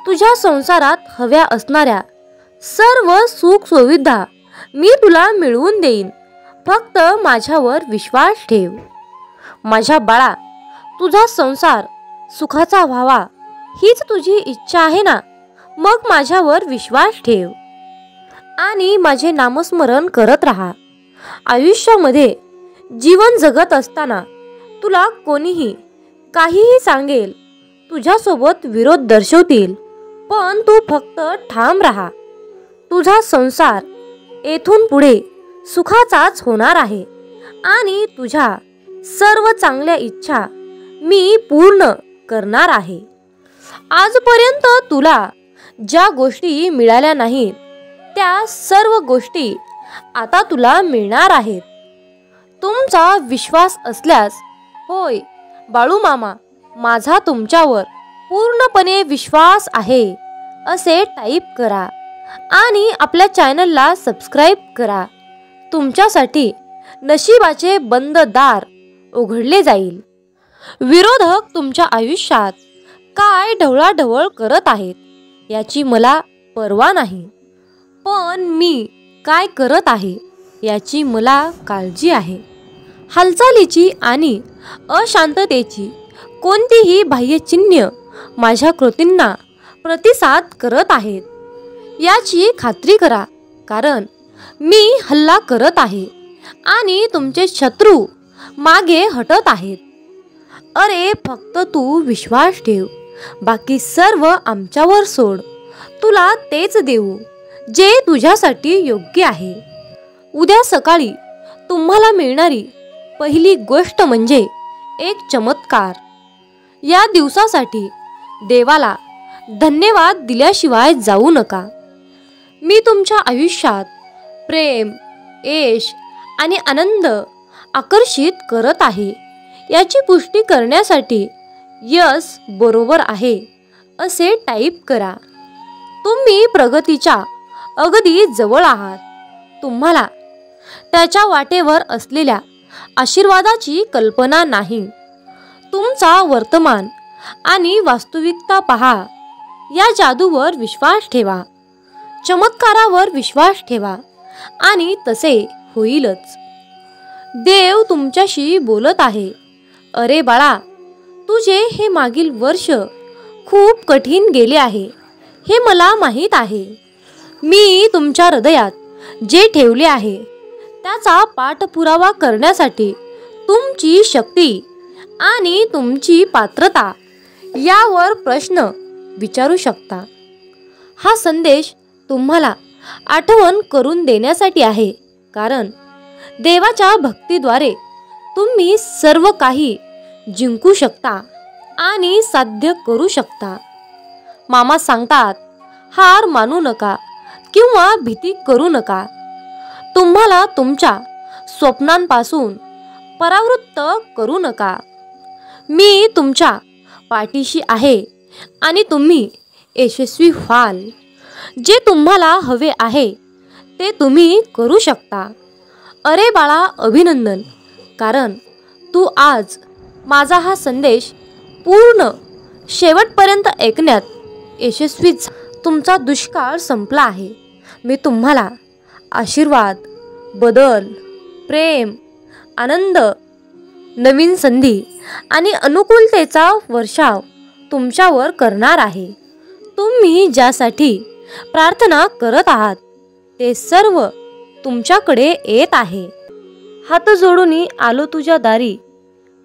तुझ्या संसारात हव्या असणाऱ्या सर्व सुख सुविधा मी तुला मिळवून देईन. फक्त माझ्यावर विश्वास ठेव. माझ्या बाळा, तुझा संसार सुखाचा व्हावा हीच तुझी इच्छा आहे ना? मग माझ्यावर विश्वास ठेव आणि माझे नामस्मरण करत राहा. आयुष्यामध्ये जीवन जगत असताना तुला कोणीही काहीही सांगेल, तुझ्यासोबत विरोध दर्शवतील, पण तू फक्त ठाम राहा. तुझा संसार येथून पुढे सुखाचाच होणार आहे आणि तुझ्या सर्व चांगल्या इच्छा मी पूर्ण करणार आहे. आजपर्यंत तुला ज्या गोष्टी मिळाल्या नाहीत, त्या सर्व गोष्टी आता तुला मिळणार आहेत. तुमचा विश्वास असल्यास, होय बाळू मामा, माझा तुमच्यावर पूर्णपणे विश्वास आहे असे टाईप करा आणि आपल्या चॅनलला सबस्क्राईब करा. तुमच्यासाठी नशिबाचे बंद दार उघडले जाईल. विरोधक तुमच्या आयुष्यात काय ढवळाढवळ करत आहेत याची मला पर्वा नाही, पण मी काय करत आहे याची मला काळजी आहे. हालचालीची आणि अशांततेची कोणतीही बाह्यचिन्ह माझ्या कृतींना प्रतिसाद करत आहेत याची खात्री करा, कारण मी हल्ला करत आहे आणि तुमचे शत्रू मागे हटत आहेत. अरे फक्त तू विश्वास ठेव. बाकी सर्व आमच्यावर सोड. तुला तेच देऊ जे तुझ्यासाठी योग्य आहे. उद्या सकाळी तुम्हाला मिळणारी पहिली गोष्ट म्हणजे एक चमत्कार. या दिवसासाठी देवाला धन्यवाद दिल्याशिवाय जाऊ नका. मी तुमच्या आयुष्यात प्रेम, यश आणि आनंद आकर्षित करत आहे याची पुष्टी करण्यासाठी यस बरोबर आहे असे टाईप करा. तुम्ही प्रगतीच्या अगदी जवळ आहात. तुम्हाला त्याच्या वाटेवर असलेल्या आशीर्वादाची कल्पना नाही. तुमचा वर्तमान आणि वास्तविकता पहा. या जादूवर विश्वास ठेवा, चमत्कारावर विश्वास ठेवा आणि तसे होईलच. देव तुमच्याशी बोलत आहे. अरे बाळा, तुझे हे मागील वर्ष खूप कठीण गेले आहे हे मला माहीत आहे. मी तुमच्या हृदयात जे ठेवले आहे त्याचा पाठपुरावा करण्यासाठी तुमची शक्ती आणि तुमची पात्रता यावर प्रश्न विचारू शकता. हा संदेश तुम्हाला आठवण करून देण्यासाठी आहे, कारण देवाच्या भक्तीद्वारे तुम्ही सर्व काही जिंकू शकता आणि साध्य करू शकता. मामा सांगतात, हार मानू नका किंवा भीती करू नका. तुम्हाला तुमच्या स्वप्नांपासून परावृत्त करू नका. मी तुमच्या पाठीशी आहे आणि तुम्ही यशस्वी व्हाल. जे तुम्हाला हवे आहे ते तुम्ही करू शकता. अरे बाळा, अभिनंदन, कारण तू आज माझा हा संदेश पूर्ण शेवटपर्यंत ऐकण्यात यशस्वी झाला. तुमचा दुष्काळ संपला आहे. मी तुम्हाला आशीर्वाद, बदल, प्रेम, आनंद, नवीन संधी आणि अनुकूलतेचा वर्षाव तुमच्यावर करणार आहे. तुम्ही ज्यासाठी प्रार्थना करत आहात ते सर्व तुमच्याकडे येत आहे. हात जोडून आलो तुझ्या दारी,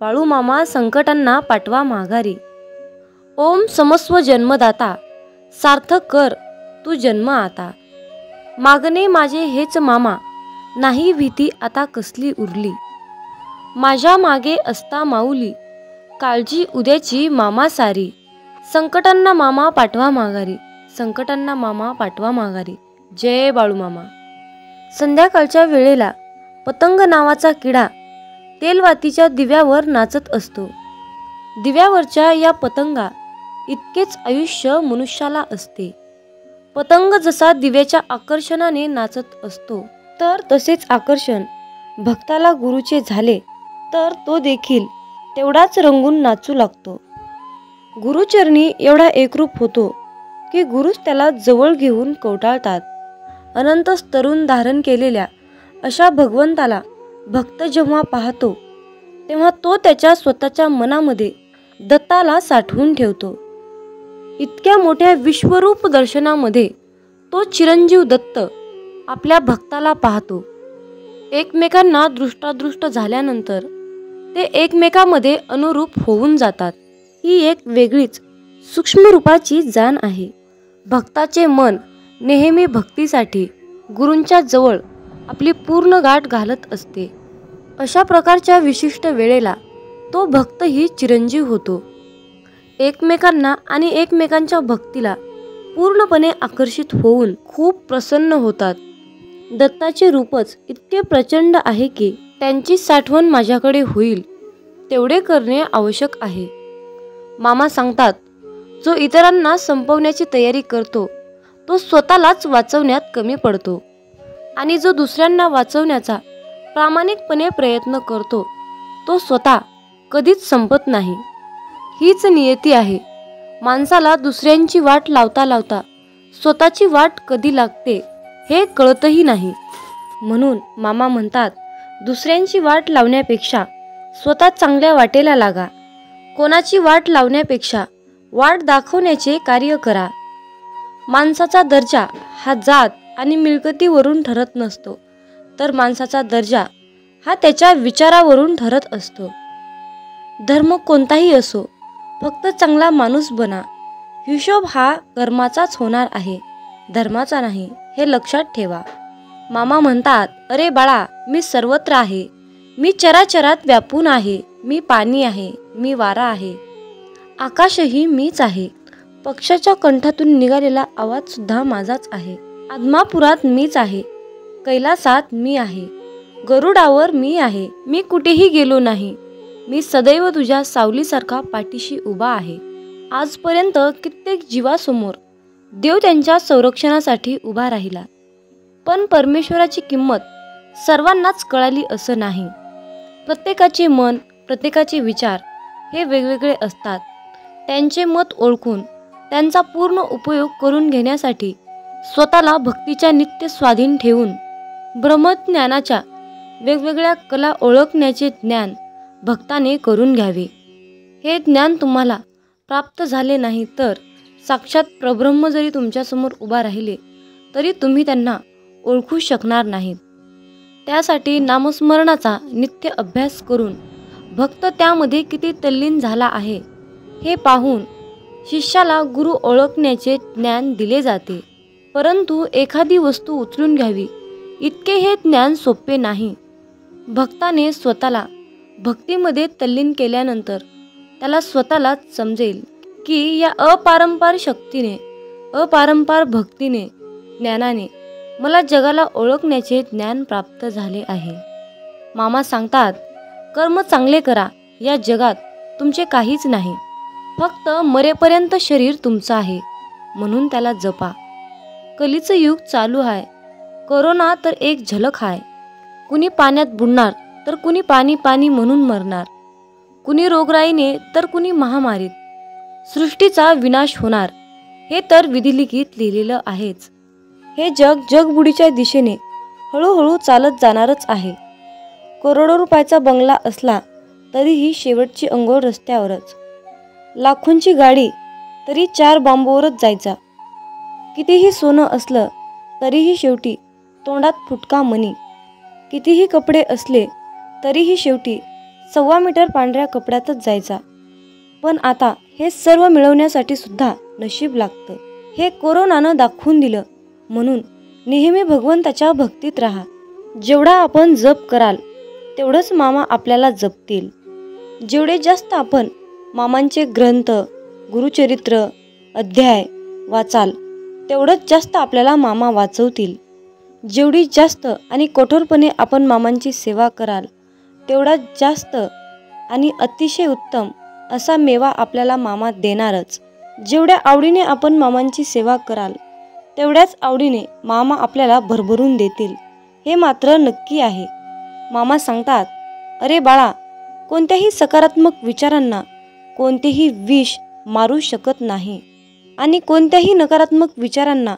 बाळूमामा संकटांना पाठवा माघारी. ओम समस्व जन्मदाता, सार्थक कर तू जन्म आता. मागणे माझे हेच मामा, नाही भीती आता कसली उरली. माझ्या मागे असता माऊली, काळजी उद्याची मामा सारी. संकटांना मामा पाठवा माघारी, संकटांना मामा पाठवा माघारी. जय बाळूमामा. संध्याकाळच्या वेळेला पतंग नावाचा किडा तेलवातीच्या दिव्यावर नाचत असतो. दिव्यावरच्या या पतंगा इतकेच आयुष्य मनुष्याला असते. पतंग जसा दिव्याच्या आकर्षणाने नाचत असतो, तर तसेच आकर्षण भक्ताला गुरुचे झाले तर तो देखील तेवढाच रंगून नाचू लागतो. गुरुचरणी एवढा एकरूप होतो की गुरुच त्याला जवळ घेऊन कवटाळतात. अनंत तरुण धारण केलेल्या अशा भगवंताला भक्त जेव्हा पाहतो तेव्हा तो त्याच्या स्वतःच्या मनामध्ये दत्ताला साठवून ठेवतो. इतक्या मोठ्या विश्वरूप दर्शनामध्ये तो चिरंजीव दत्त आपल्या भक्ताला पाहतो. एकमेकांना दृष्टादृष्ट झाल्यानंतर ते एकमेकांमध्ये अनुरूप होऊन जातात. ही एक वेगळीच सूक्ष्म रूपाची जाण आहे. भक्ताचे मन नेहमी भक्तीसाठी गुरूंच्या जवळ आपली पूर्ण गाठ घालत असते. अशा प्रकारच्या विशिष्ट वेळेला तो भक्तही चिरंजीव होतो. एकमेकांना आणि एकमेकांच्या भक्तीला पूर्णपणे आकर्षित होऊन खूप प्रसन्न होतात. दत्ताचे रूपच इतके प्रचंड आहे की त्यांची साठवण माझ्याकडे होईल तेवढे करणे आवश्यक आहे. मामा सांगतात, जो इतरांना संपवण्याची तयारी करतो तो स्वतःलाच वाचवण्यात कमी पडतो, आणि जो दुसऱ्यांना वाचवण्याचा प्रामाणिकपणे प्रयत्न करतो तो स्वतः कधीच संपत नाही. हीच नियती आहे. माणसाला दुसऱ्यांची वाट लावता लावता स्वतःची वाट कधी लागते हे कळतही नाही. म्हणून मामा म्हणतात, दुसऱ्यांची वाट लावण्यापेक्षा स्वतः चांगल्या वाटेला लागा. कोणाची वाट लावण्यापेक्षा वाट दाखवण्याचे कार्य करा. माणसाचा दर्जा हा जात आणि मिळकतीवरून ठरत नसतो, तर माणसाचा दर्जा हा त्याच्या विचारावरून ठरत असतो. धर्म कोणताही असो, फक्त चांगला माणूस बना. हिशोब हा कर्माचाच होणार आहे, धर्माचा नाही, हे लक्षात ठेवा. मामा म्हणतात, अरे बाळा, मी सर्वत्र आहे. मी चराचरात व्यापून आहे. मी पाणी आहे, मी वारा आहे, आकाशही मीच आहे. पक्षाच्या कंठातून निघालेला आवाज सुद्धा माझाच आहे. आदमापुरात मीच आहे, कैलासात मी आहे, गरुडावर मी आहे. मी कुठेही गेलो नाही. मी सदैव तुझ्या सावलीसारखा पाठीशी उभा आहे. आजपर्यंत कित्येक जीवासमोर देव त्यांच्या संरक्षणासाठी उभा राहिला, पण परमेश्वराची किंमत सर्वांनाच कळाली असं नाही. प्रत्येकाचे मन, प्रत्येकाचे विचार हे वेगवेगळे असतात. त्यांचे मत ओळखून त्यांचा पूर्ण उपयोग करून घेण्यासाठी स्वतःला भक्तीच्या नित्य स्वाधीन ठेवून ब्रह्मज्ञानाच्या वेगवेगळ्या कला ओळखण्याचे ज्ञान भक्ताने करून घ्यावे. हे ज्ञान तुम्हाला प्राप्त झाले नाही तर साक्षात परब्रह्म जरी तुमच्यासमोर उभा राहिले तरी तुम्ही त्यांना ओळखू शकणार नाहीत. त्यासाठी नामस्मरणाचा नित्य अभ्यास करून भक्त त्यामध्ये किती तल्लीन झाला आहे हे पाहून शिष्याला गुरु ओळखण्याचे ज्ञान दिले जाते. परंतु एखादी वस्तू उचलून घ्यावी इतके हे ज्ञान सोपे नाही. भक्ताने स्वतःला भक्तीमध्ये तल्लीन केल्यानंतर त्याला स्वतःलाच समजेल की या अपारंपार शक्तीने, अपारंपार भक्तीने, ज्ञानाने मला जगाला ओळखण्याचे ज्ञान प्राप्त झाले आहे. मामा सांगतात, कर्म चांगले करा. या जगात तुमचे काहीच नाही, फक्त मरेपर्यंत शरीर तुमचं आहे, म्हणून त्याला जपा. कलीचं युग चालू आहे. कोरोना तर एक झलक आहे. कुणी पाण्यात बुडणार तर कुणी पाणी पाणी म्हणून मरणार, कुणी रोगराईने तर कुणी महामारीत. सृष्टीचा विनाश होणार हे तर विधिलिखित लिहिलेलं आहेच. हे जग जगबुडीच्या दिशेने हळूहळू चालत जाणारच आहे. करोडो रुपयाचा बंगला असला तरीही शेवटची अंघोळ रस्त्यावरच. लाखोंची गाडी तरी 4 बांबूवरच जायचा. कितीही सोनं असलं तरीही शेवटी तोंडात फुटका मणी. कितीही कपडे असले तरीही शेवटी 1.25 मीटर पांढऱ्या कपड्यातच जायचा. पण आता हे सर्व मिळवण्यासाठी सुद्धा नशीब लागतं. हे कोरोनानं दाखवून दिलं. म्हणून नेहमी भगवंताच्या भक्तीत राहा. जेवढा आपण जप कराल तेवढंच मामा आपल्याला जपतील. जेवढे जास्त आपण मामांचे ग्रंथ, गुरुचरित्र, अध्याय वाचाल तेवढंच जास्त आपल्याला मामा वाचवतील. जेवढी जास्त आणि कठोरपणे आपण मामांची सेवा कराल तेवढा जास्त आणि अतिशय उत्तम असा मेवा आपल्याला मामा देणारच. जेवढ्या आवडीने आपण मामांची सेवा कराल तेवढ्याच आवडीने मामा आपल्याला भरभरून देतील. हे मात्र नक्की आहे. मामा सांगतात, अरे बाळा, कोणत्याही सकारात्मक विचारांना कोणतेही विष मारू शकत नाही आणि कोणत्याही नकारात्मक विचारांना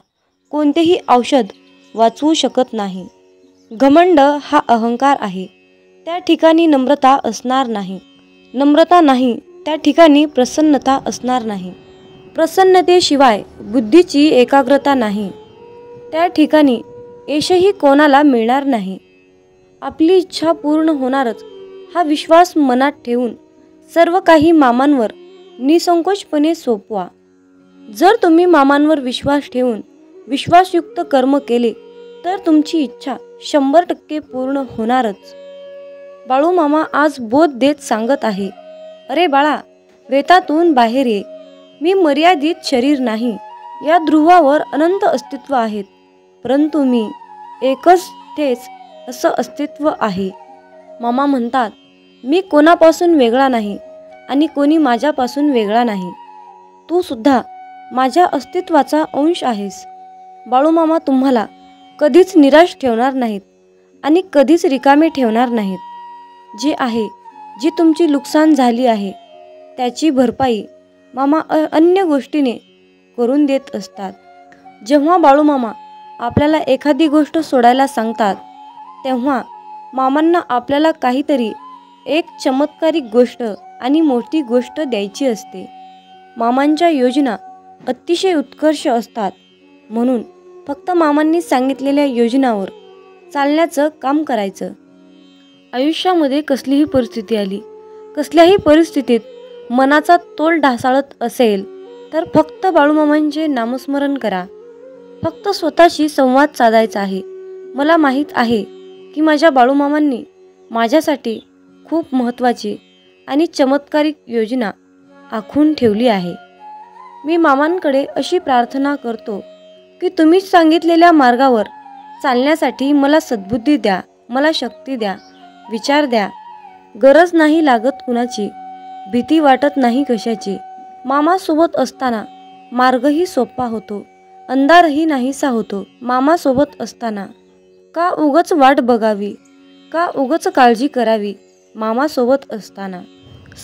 कोणतेही औषध वाचवू शकत नाही. घमंड हा अहंकार आहे, त्या ठिकाणी नम्रता असणार नाही. नम्रता नाही त्या ठिकाणी प्रसन्नता असणार नाही. प्रसन्नतेशिवाय बुद्धीची एकाग्रता नाही, त्या ठिकाणी यशही कोणाला मिळणार नाही. आपली इच्छा पूर्ण होणारच हा विश्वास मनात ठेवून सर्व काही मामांवर निसंकोचपणे सोपवा. जर तुम्ही मामांवर विश्वास ठेवून विश्वासयुक्त कर्म केले तर तुमची इच्छा 100% पूर्ण होणारच. बाळू मामा आज बोध देत सांगत आहे, अरे बाळा, वेतातून बाहेर ये. मी मर्यादित शरीर नाही. या ध्रुवावर अनंत अस्तित्व आहेत, परंतु मी एकच तेच असं अस्तित्व आहे. मामा म्हणतात, मी कोणापासून वेगळा नाही आणि कोणी माझ्यापासून वेगळा नाही. तू सुद्धा माझ्या अस्तित्वाचा अंश आहेस. बाळूमामा तुम्हाला कधीच निराश ठेवणार नाहीत आणि कधीच रिकामे ठेवणार नाहीत. जे आहे, जी तुमची नुकसान झाली आहे त्याची भरपाई मामा अन्य गोष्टीने करून देत असतात. जेव्हा बाळूमामा आपल्याला एखादी गोष्ट सोडायला सांगतात तेव्हा मामांना आपल्याला काहीतरी एक चमत्कारिक गोष्ट आणि मोठी गोष्ट द्यायची असते. मामांच्या योजना अतिशय उत्कर्ष असतात. म्हणून फक्त मामांनी सांगितलेल्या योजनावर चालण्याचं काम करायचं. आयुष्यामध्ये कसलीही परिस्थिती आली, कसल्याही परिस्थितीत मनाचा तोल ढासाळत असेल तर फक्त बाळूमामांचे नामस्मरण करा. फक्त स्वतःशी संवाद साधायचा आहे. मला माहीत आहे की माझ्या बाळूमामांनी माझ्यासाठी खूप महत्त्वाची आणि चमत्कारिक योजना आखून ठेवली आहे. मी मामांकडे अशी प्रार्थना करतो की तुम्ही सांगितलेल्या मार्गावर चालण्यासाठी मला सद्बुद्धी द्या, मला शक्ती द्या, विचार द्या. गरज नाही लागत कुणाची, भीती वाटत नाही कशाची. मामासोबत असताना मार्गही सोपा होतो, अंधारही नाहीसा होतो. मामासोबत असताना का उगच वाट बघावी, का उगच काळजी करावी. मामासोबत असताना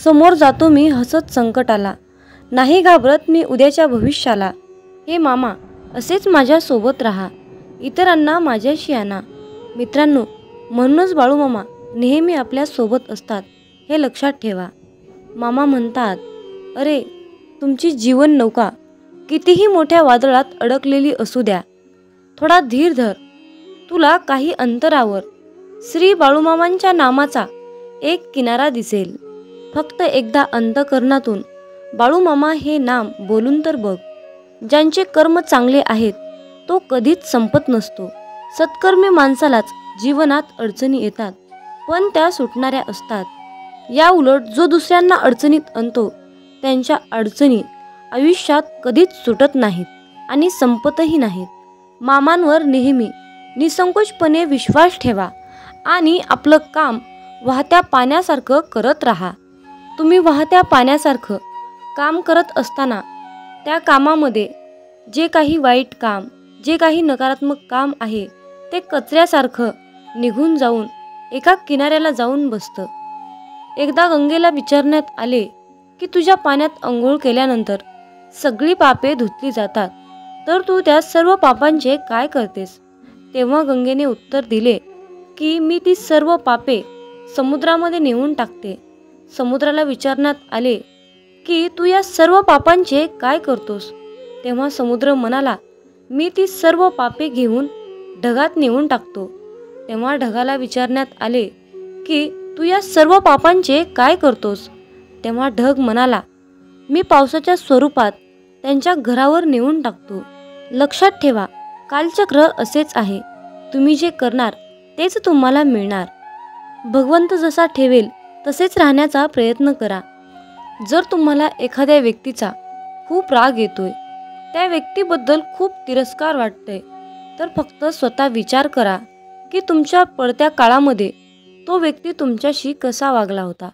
समोर जातो मी हसत संकटाला, नाही घाबरत मी उद्याच्या भविष्याला. हे मामा, असेच माझ्यासोबत राहा, इतरांना माझ्याशी आणा. मित्रांनो, म्हणूनच बाळूमामा नेहमी आपल्या सोबत असतात, हे लक्षात ठेवा. मामा म्हणतात, अरे, तुमची जीवन नौका कितीही मोठ्या वादळात अडकलेली असू द्या, थोडा धीर धर. तुला काही अंतरावर श्री बाळूमामांच्या नामाचा एक किनारा दिसेल. फक्त एकदा अंतःकरणातून बाळूमामा हे नाम बोलून तर बघ. ज्यांचे कर्म चांगले आहेत तो कधीच संपत नसतो. सत्कर्मी माणसालाच जीवनात अडचणी येतात, पण त्या सुटणाऱ्या असतात. या उलट जो दुसऱ्यांना अडचणीत आणतो त्यांच्या अडचणी आयुष्यात कधीच सुटत नाहीत आणि संपतही नाहीत. मामांवर नेहमी निसंकोचपणे विश्वास ठेवा आणि आपलं काम वाहत्या पाण्यासारखं करत राहा. तुम्ही वाहत्या पाण्यासारखं काम करत असताना त्या कामामध्ये जे काही वाईट काम, जे काही नकारात्मक काम आहे ते कचऱ्यासारखं निघून जाऊन एका किनाऱ्याला जाऊन बसतं. एकदा गंगेला विचारण्यात आले की तुझ्या पाण्यात अंघोळ केल्यानंतर सगळी पापे धुतली जातात, तर तू त्या सर्व पापांचे काय करतेस? तेव्हा गंगेने उत्तर दिले की मी ती सर्व पापे समुद्रामध्ये नेऊन टाकते. समुद्राला विचारण्यात आले की तू या सर्व पापांचे काय करतोस? तेव्हा समुद्र म्हणाला, मी ती सर्व पापे घेऊन ढगात नेऊन टाकतो. तेव्हा ढगाला विचारण्यात आले की तू या सर्व पापांचे काय करतोस? तेव्हा ढग म्हणाला, मी पावसाच्या स्वरूपात त्यांच्या घरावर नेऊन टाकतो. लक्षात ठेवा, कालचक्र असेच आहे. तुम्ही जे करणार तेच तुम्हाला मिळणार. भगवंत जसा ठेवेल तसेच राहण्याचा प्रयत्न करा. जर तुम्हाला एखाद्या व्यक्तीचा खूप राग येतोय, त्या व्यक्तीबद्दल खूप तिरस्कार वाटतंय, तर फक्त स्वतः विचार करा की तुमच्या पडत्या काळामध्ये तो व्यक्ती तुमच्याशी कसा वागला होता.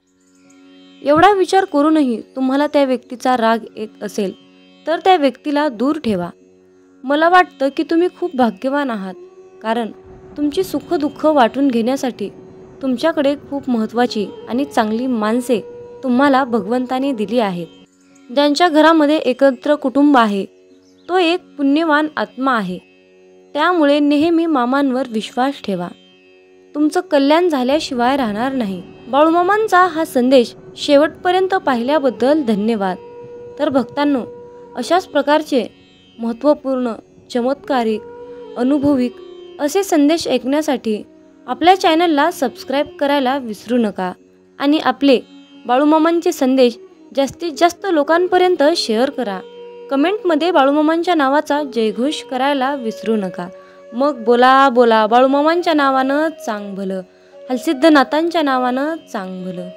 एवढा विचार करूनही तुम्हाला त्या व्यक्तीचा राग येत असेल तर त्या व्यक्तीला दूर ठेवा. मला वाटतं की तुम्ही खूप भाग्यवान आहात, कारण तुमची सुखदुःख वाटून घेण्यासाठी तुमच्याकडे खूप महत्त्वाची आणि चांगली माणसे तुम्हाला भगवंताने दिली आहेत. ज्यांच्या घरामध्ये एकत्र कुटुंब आहे तो एक पुण्यवान आत्मा आहे. त्यामुळे नेहमी मामांवर विश्वास ठेवा. तुमचं कल्याण झाल्याशिवाय राहणार नाही. बाळूमामांचा हा संदेश शेवटपर्यंत पाहिल्याबद्दल धन्यवाद. तर भक्तांनो, अशाच प्रकारचे महत्त्वपूर्ण, चमत्कारिक, अनुभविक असे संदेश ऐकण्यासाठी आपल्या चॅनलला सबस्क्राईब करायला विसरू नका आणि आपले बाळूमामांचे संदेश जास्तीत जास्त लोकांपर्यंत शेअर करा. कमेंटमध्ये बाळूमामांच्या नावाचा जयघोष करायला विसरू नका. मग बोला बोला बाळूमामांच्या नावानं चांग भलं, हलसिद्धनाथांच्या नावानं चांग भलं.